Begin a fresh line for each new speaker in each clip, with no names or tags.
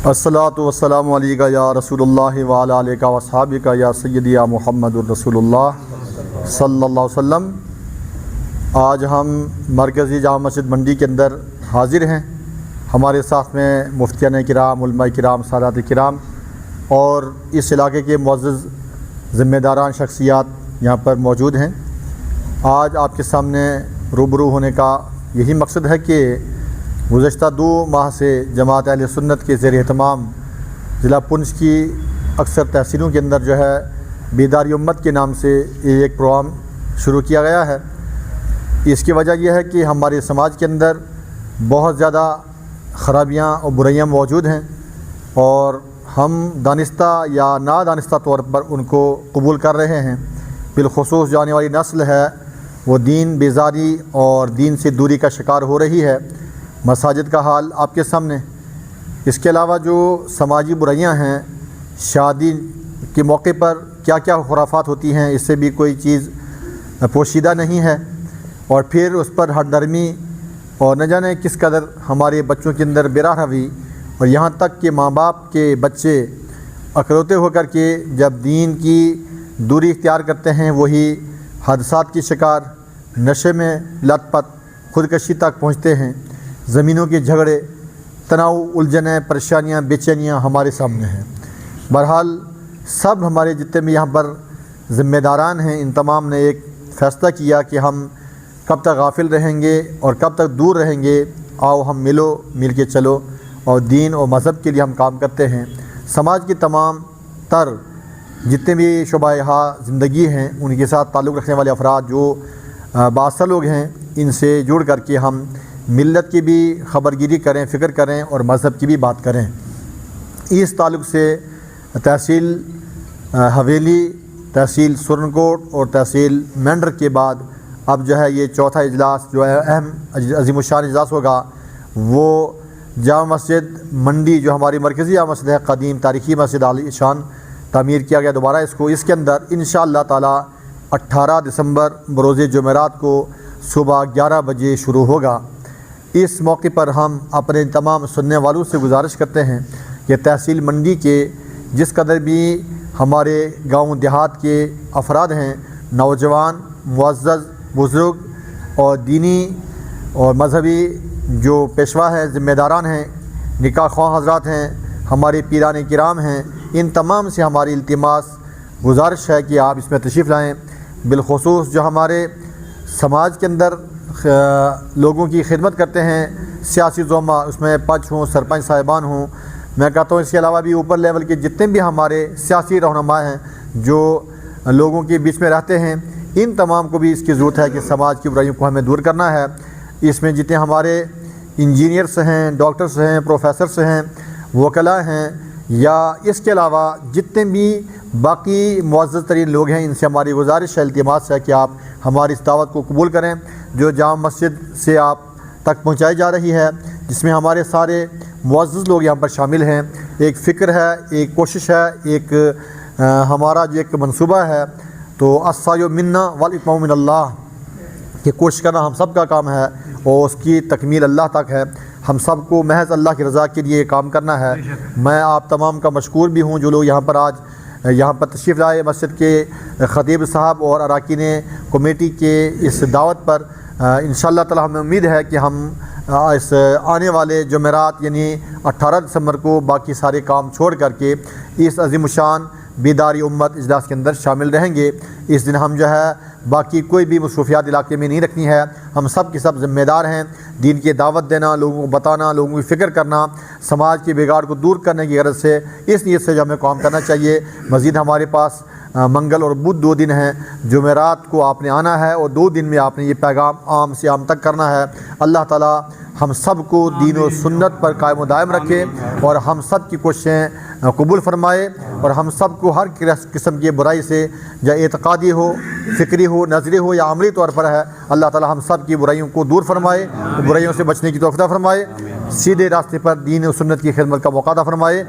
अस्सलातु वस्सलामु अलैका या रसूल अल्लाह व अला आलिका व अस्हाबिका या सय्यदी या मुहम्मदुर रसूलुल्लाह सल्लल्लाहु अलैहि वसल्लम। आज हम मरकज़ी जामा मस्जिद मंडी के अंदर हाज़िर हैं। हमारे साथ में मुफ्तियान किराम, उलमा किराम, सादात किराम और इस इलाके के मुअज़्ज़ज़ ज़िम्मेदारान शख्सियात यहाँ पर मौजूद हैं। आज आपके सामने रूबरू होने का यही मकसद है कि गुज़श्ता 2 माह से जमात अहले सुन्नत के ज़ेर एहतमाम ज़िला पुंछ की अक्सर तहसीलों के अंदर जो है बेदारी उम्मत के नाम से एक प्रोग्राम शुरू किया गया है। इसकी वजह यह है कि हमारे समाज के अंदर बहुत ज़्यादा ख़राबियाँ और बुराइयाँ मौजूद हैं और हम दानिस्ता या नादानिस्ता तौर पर उनको कबूल कर रहे हैं। बिलखुसूस जो आने वाली नस्ल है वो दीन बेजारी और दीन से दूरी का शिकार हो रही है। मसाजिद का हाल आपके सामने। इसके अलावा जो समाजी बुराइयां हैं, शादी के मौके पर क्या क्या खुराफात होती हैं, इससे भी कोई चीज़ पोशीदा नहीं है। और फिर उस पर हरदर्मी और न जाने किस कदर हमारे बच्चों के अंदर बेराहवी, और यहाँ तक कि माँ बाप के बच्चे अकलौते होकर के जब दीन की दूरी इख्तियार करते हैं वही हादसात की शिकार, नशे में लतपत, खुदकशी तक पहुँचते हैं। ज़मीनों के झगड़े, तनाव, उलझनें, परेशानियाँ, बेचैनियाँ हमारे सामने हैं। बहरहाल सब हमारे जितने भी यहाँ पर ज़िम्मेदारान हैं, इन तमाम ने एक फ़ैसला किया कि हम कब तक गाफिल रहेंगे और कब तक दूर रहेंगे। आओ हम मिल के चलो और दीन और मज़हब के लिए हम काम करते हैं। समाज की तमाम तर जितने भी शुबाहा ज़िंदगी हैं उनके साथ ताल्लुक़ रखने वाले अफराद जो बादशाह लोग हैं, इनसे जुड़ करके हम मिल्लत की भी ख़बरगिरी करें, फ़िक्र करें और मज़हब की भी बात करें। इस ताल्लुक़ से तहसील हवेली, तहसील सुरनकोट और तहसील मेंढर के बाद अब जो है ये चौथा इजलास जो है अहम अज़ीमुश्शान इजलास होगा, वो जामा मस्जिद मंडी जो हमारी मरकज़ी जामा मस्जिद है, क़दीम तारीख़ी मस्जिद आलीशान तामीर किया गया दोबारा इसको। इसके अंदर इंशाअल्लाह ताला 18 दिसंबर बरोज़े जुमेरात को सुबह 11 बजे शुरू होगा। इस मौके पर हम अपने तमाम सुनने वालों से गुजारिश करते हैं कि तहसील मंडी के जिस कदर भी हमारे गांव देहात के अफराद हैं, नौजवान, मुअज़्ज़ज़, बुज़ुर्ग और दीनी और मजहबी जो पेशवा हैं, ज़िम्मेदारान हैं, निकाह ख्वाह हज़रात हैं, हमारे पीरान किराम हैं, इन तमाम से हमारी इल्तिमास गुजारिश है कि आप इसमें तशरीफ़ लाएँ। बिलखुसूस जो हमारे समाज के अंदर लोगों की खिदमत करते हैं, सियासी ज़ोमा, उसमें पच हों, सरपंच साहिबान हों, मैं कहता हूँ इसके अलावा भी ऊपर लेवल के जितने भी हमारे सियासी रहनुमा हैं जो लोगों के बीच में रहते हैं, इन तमाम को भी इसकी ज़रूरत है कि समाज की बुराइयों को हमें दूर करना है। इसमें जितने हमारे इंजीनियर्स हैं, डॉक्टर्स हैं, प्रोफेसर्स हैं, वकला हैं, या इसके अलावा जितने भी बाकी मुअज़्ज़ज़ तरीन लोग हैं, इनसे हमारी गुजारिश है, इल्तिमास है कि आप हमारी इस दावत को कबूल करें जो जामा मस्जिद से आप तक पहुंचाई जा रही है, जिसमें हमारे सारे मुअज़्ज़ज़ लोग यहाँ पर शामिल हैं। एक फ़िक्र है, एक कोशिश है, एक हमारा जो एक मंसूबा है, तो अस्सायु मिन्ना वल इत्माउ मिनल्लाह कि कोशिश करना हम सब का काम है और उसकी तकमील अल्लाह तक है। हम सब को महज़ अल्लाह की रज़ा के लिए काम करना है। मैं आप तमाम का मशकूर भी हूँ जो लोग यहाँ पर आज यहाँ पर तशरीफ़ लाए, मस्जिद के ख़तीब साहब और अरकान कमेटी के इस दावत पर। इंशाअल्लाह ताला हमें उम्मीद है कि हम इस आने वाले जुमेरात यानी 18 दिसंबर को बाकी सारे काम छोड़ करके इस अज़ीमुशान बेदारी उम्मत इजलास के अंदर शामिल रहेंगे। इस दिन हम जो है बाकी कोई भी मसरूफियात इलाके में नहीं रखनी है। हम सब के सब ज़िम्मेदार हैं। दीन की दावत देना, लोगों को बताना, लोगों की फ़िक्र करना, समाज के बिगाड़ को दूर करने की गरज से, इस नीयत से जो हमें काम करना चाहिए। मज़ीद हमारे पास मंगल और बुध 2 दिन हैं। जुमेरात को आपने आना है और 2 दिन में आपने ये पैगाम आम से आम तक करना है। अल्लाह ताला हम सब को दीन और सुन्नत पर कायम व दायम रखे और हम सब की कोशिशें कबूल फरमाए और हम सब को हर किस्म की बुराई से, या एतक़ादी हो, फ़िक्री हो, नज़री हो या अमली तौर पर है, अल्लाह ताला हम सब की बुराइयों को दूर फरमाए, बुराइयों से बचने की तौफ़ीक़ फरमाए, सीधे रास्ते पर दीन और सुन्नत की खिदमत का मौका फरमाए।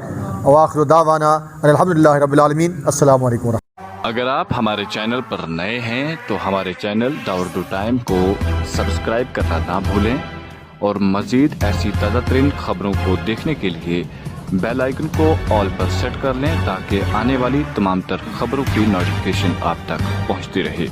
व आखिरु दावाना अल्हम्दुलिल्लाहि रब्बिल आलमीन। अस्सलामु अलैकुम।
अगर आप हमारे चैनल पर नए हैं तो हमारे चैनल दावुद टाइम को सब्सक्राइब करना ना भूलें और मज़ीद ऐसी ताज़ा तरीन खबरों को देखने के लिए بیل آئیکن کو آل پر سیٹ کر لیں تاکہ آنے والی تمام تر خبروں کی نوٹیفیکیشن آپ تک پہنچتی رہے۔